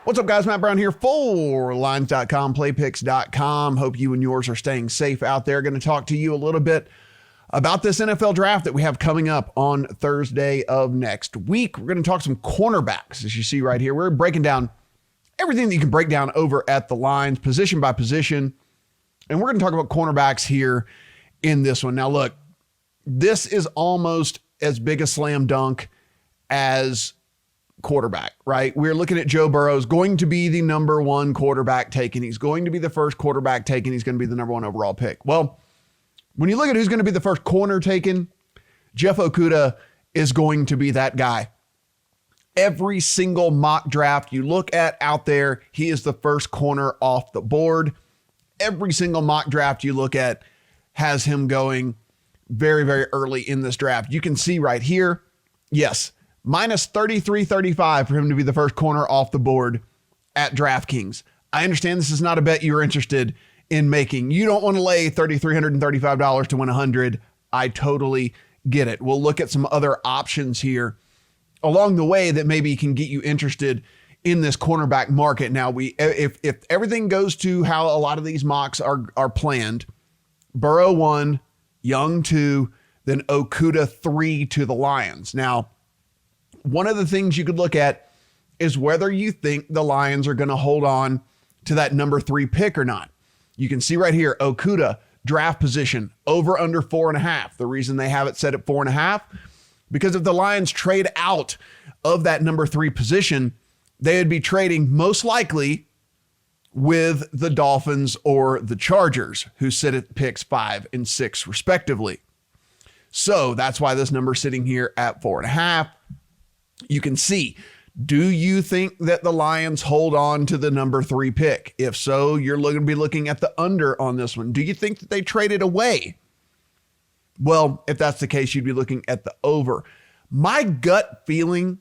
What's up, guys? Matt Brown here for Lines.com, PlayPicks.com. Hope you and yours are staying safe out there. Going to talk to you a little bit about this NFL draft that we have coming up on Thursday of next week. We're going to talk some cornerbacks, as you see right here. We're breaking down everything that you can break down over at the lines, position by position. And we're going to talk about cornerbacks here in this one. Now, look, this is almost as big a slam dunk as quarterback, right? We're looking at Joe Burrow's going to be the number one quarterback taken. He's going to be the first quarterback taken. He's going to be the number one overall pick. Well, when you look at who's going to be the first corner taken, Jeff Okudah is going to be that guy. Every single mock draft you look at out there, he is the first corner off the board. Every single mock draft you look at has him going very, very early in this draft. You can see right here, yes, minus 33.35 for him to be the first corner off the board at DraftKings. I understand this is not a bet you're interested in making. You don't want to lay $3,335 to win 100. I totally get it. We'll look at some other options here along the way that maybe can get you interested in this cornerback market. Now, if everything goes to how a lot of these mocks are planned, Burrow 1, Young 2, then Okudah 3 to the Lions. Now, one of the things you could look at is whether you think the Lions are going to hold on to that number 3 pick or not. You can see right here, Okudah, draft position, over under 4.5. The reason they have it set at 4.5, because if the Lions trade out of that number 3 position, they would be trading most likely with the Dolphins or the Chargers, who sit at picks 5 and 6 respectively. So that's why this number is sitting here at 4.5. You can see, do you think that the Lions hold on to the number 3 pick? If so, you're going to be looking at the under on this one. Do you think that they trade it away? Well, if that's the case, you'd be looking at the over. My gut feeling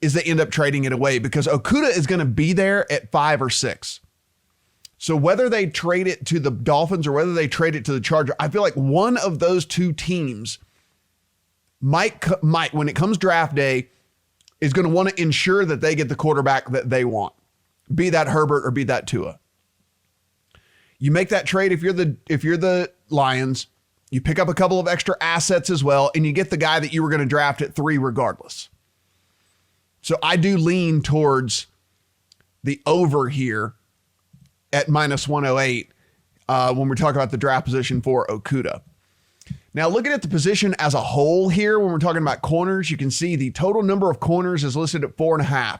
is they end up trading it away because Okudah is going to be there at 5 or 6. So whether they trade it to the Dolphins or whether they trade it to the Chargers, I feel like one of those two teams might, when it comes draft day, is going to want to ensure that they get the quarterback that they want, be that Herbert or be that Tua. You make that trade if you're the Lions, you pick up a couple of extra assets as well, and you get the guy that you were going to draft at 3 regardless. So I do lean towards the over here at minus 108 when we're talking about the draft position for Okudah. Now, looking at the position as a whole here, when we're talking about corners, you can see the total number of corners is listed at 4.5.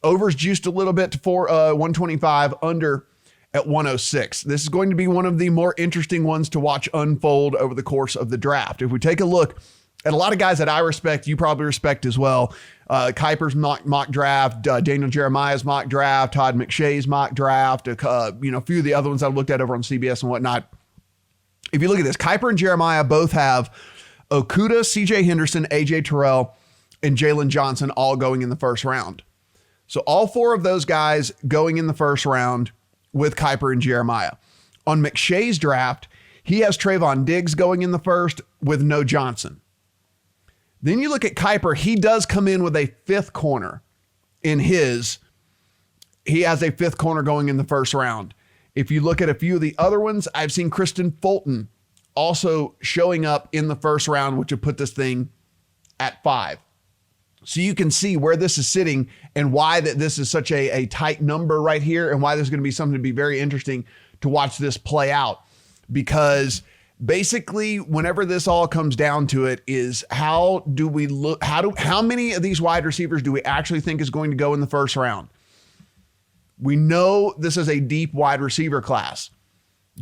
Over's juiced a little bit to 125, under at 106. This is going to be one of the more interesting ones to watch unfold over the course of the draft. If we take a look at a lot of guys that I respect, you probably respect as well. Kiper's mock draft, Daniel Jeremiah's mock draft, Todd McShay's mock draft, a few of the other ones I've looked at over on CBS and whatnot. If you look at this, Kiper and Jeremiah both have Okudah, CJ Henderson, AJ Terrell, and Jalen Johnson all going in the first round. So all 4 of those guys going in the first round with Kiper and Jeremiah. On McShay's draft, he has Trayvon Diggs going in the first with no Johnson. Then you look at Kiper, he does come in with a 5th corner in his. He has a 5th corner going in the first round. If you look at a few of the other ones, I've seen Kristen Fulton also showing up in the first round, which would put this thing at 5. So you can see where this is sitting and why that this is such a tight number right here, and why there's going to be something to be very interesting to watch this play out. Because basically, whenever this all comes down to it, is how many of these wide receivers do we actually think is going to go in the first round? We know this is a deep wide receiver class.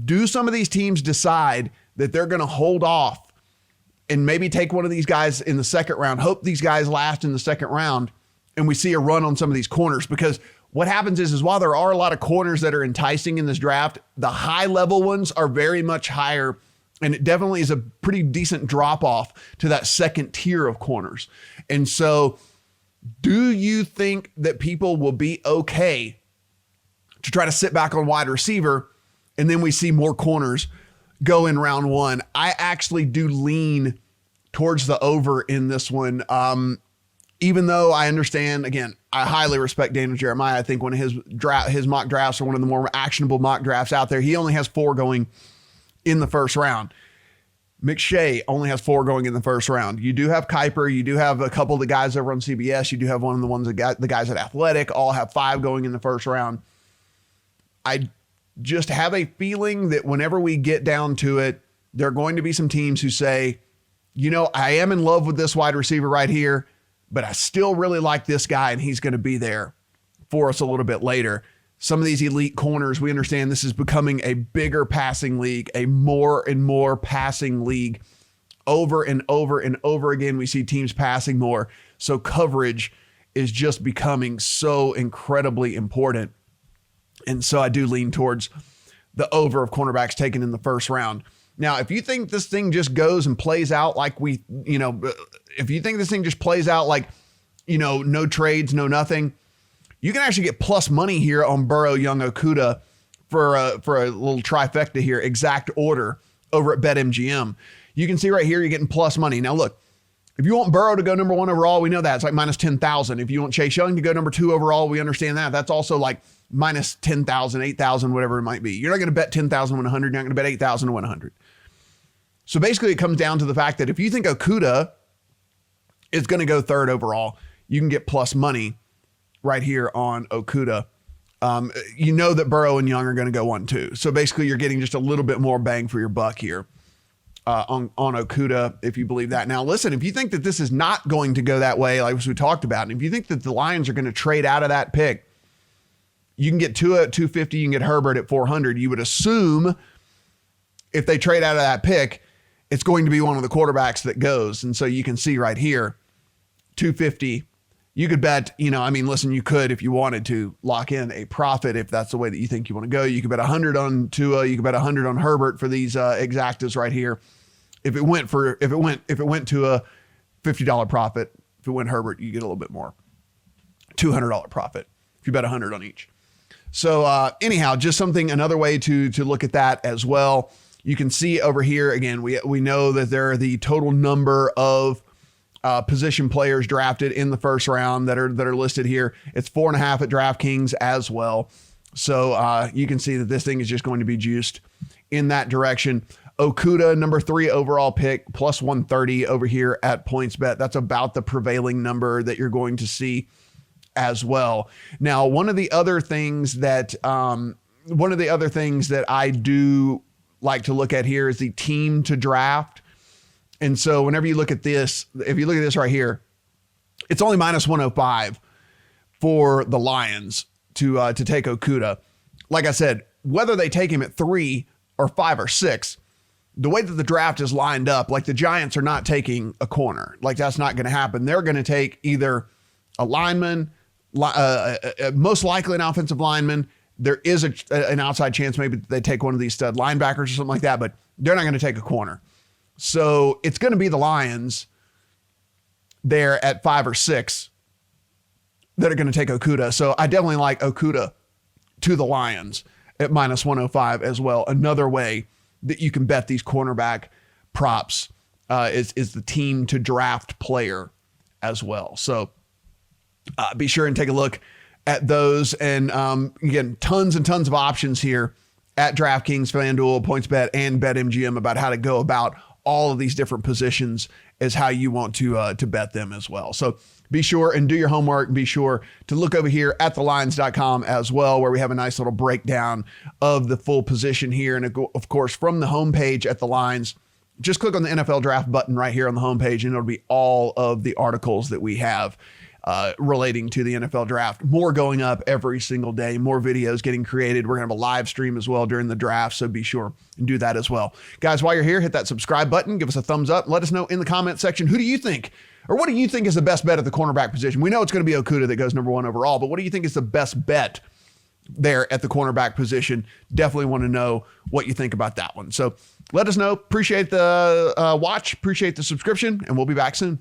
Do some of these teams decide that they're going to hold off and maybe take one of these guys in the second round, hope these guys last in the second round, and we see a run on some of these corners? Because what happens is while there are a lot of corners that are enticing in this draft, the high level ones are very much higher, and it definitely is a pretty decent drop off to that second tier of corners. And so do you think that people will be okay to try to sit back on wide receiver, and then we see more corners go in round 1? I actually do lean towards the over in this one. even though I understand, again, I highly respect Daniel Jeremiah. I think one of his mock drafts are one of the more actionable mock drafts out there. He only has 4 going in the first round. McShay only has 4 going in the first round. You do have Kuiper. You do have a couple of the guys over on CBS. You do have one of the ones that got the guys at Athletic all have 5 going in the first round. I just have a feeling that whenever we get down to it, there are going to be some teams who say, you know, I am in love with this wide receiver right here, but I still really like this guy, and he's going to be there for us a little bit later. Some of these elite corners, we understand this is becoming a bigger passing league, a more and more passing league. Over and over and over again, we see teams passing more. So coverage is just becoming so incredibly important. And so I do lean towards the over of cornerbacks taken in the first round. Now, if you think this thing just goes and plays out like if you think this thing just plays out like, no trades, no nothing, you can actually get plus money here on Burrow, Young, Okudah for a little trifecta here, exact order over at BetMGM. You can see right here, you're getting plus money. Now, look, if you want Burrow to go number 1 overall, we know that. It's like minus 10,000. If you want Chase Young to go number 2 overall, we understand that. That's also like minus 10,000, 8,000, whatever it might be. You're not going to bet 10,000 to win 100. You're not going to bet 8,000 to win 100. So basically, it comes down to the fact that if you think Okudah is going to go 3rd overall, you can get plus money right here on Okudah. You know that Burrow and Young are going to go 1, 2. So basically, you're getting just a little bit more bang for your buck here on Okudah, if you believe that. Now, listen, if you think that this is not going to go that way, like we talked about, and if you think that the Lions are going to trade out of that pick, you can get Tua at 250, you can get Herbert at 400. You would assume if they trade out of that pick, it's going to be one of the quarterbacks that goes. And so you can see right here, 250. You could bet, listen, you could, if you wanted to, lock in a profit if that's the way that you think you want to go. You could bet 100 on Tua. You could bet 100 on Herbert for these exactas right here. If it went to a $50 profit, if it went Herbert, you get a little bit more. $200 profit if you bet 100 on each. So anyhow, just another way to look at that as well. You can see over here, again, we know that there are the total number of position players drafted in the first round that are listed here. It's 4.5 at DraftKings as well. So you can see that this thing is just going to be juiced in that direction. Okudah, number 3 overall pick, plus 130 over here at PointsBet. That's about the prevailing number that you're going to see as well. Now, one of the other things that I do like to look at here is the team to draft. And so whenever you look at this, if you look at this right here, it's only minus 105 for the Lions to take Okudah. Like I said, whether they take him at 3 or 5 or 6, the way that the draft is lined up, like the Giants are not taking a corner. Like that's not going to happen. They're going to take either a lineman, most likely an offensive lineman. There is an outside chance maybe they take one of these stud linebackers or something like that, but they're not going to take a corner. So it's going to be the Lions there at 5 or 6 that are going to take Okudah. So I definitely like Okudah to the Lions at minus 105 as well. Another way that you can bet these cornerback props is the team to draft player as well. So be sure and take a look at those. And again, tons and tons of options here at DraftKings, FanDuel, PointsBet, and BetMGM about how to go about all of these different positions as how you want to bet them as well. So be sure and do your homework. Be sure to look over here at thelines.com as well, where we have a nice little breakdown of the full position here. And of course, from the homepage at the Lines, just click on the NFL draft button right here on the homepage, and it'll be all of the articles that we have relating to the NFL draft. More going up every single day, more videos getting created. We're going to have a live stream as well during the draft, so be sure and do that as well. Guys, while you're here, hit that subscribe button, give us a thumbs up, let us know in the comment section, who do you think, or what do you think is the best bet at the cornerback position? We know it's going to be Okudah that goes number 1 overall, but what do you think is the best bet there at the cornerback position? Definitely want to know what you think about that one. So let us know. Appreciate the watch, appreciate the subscription, and we'll be back soon.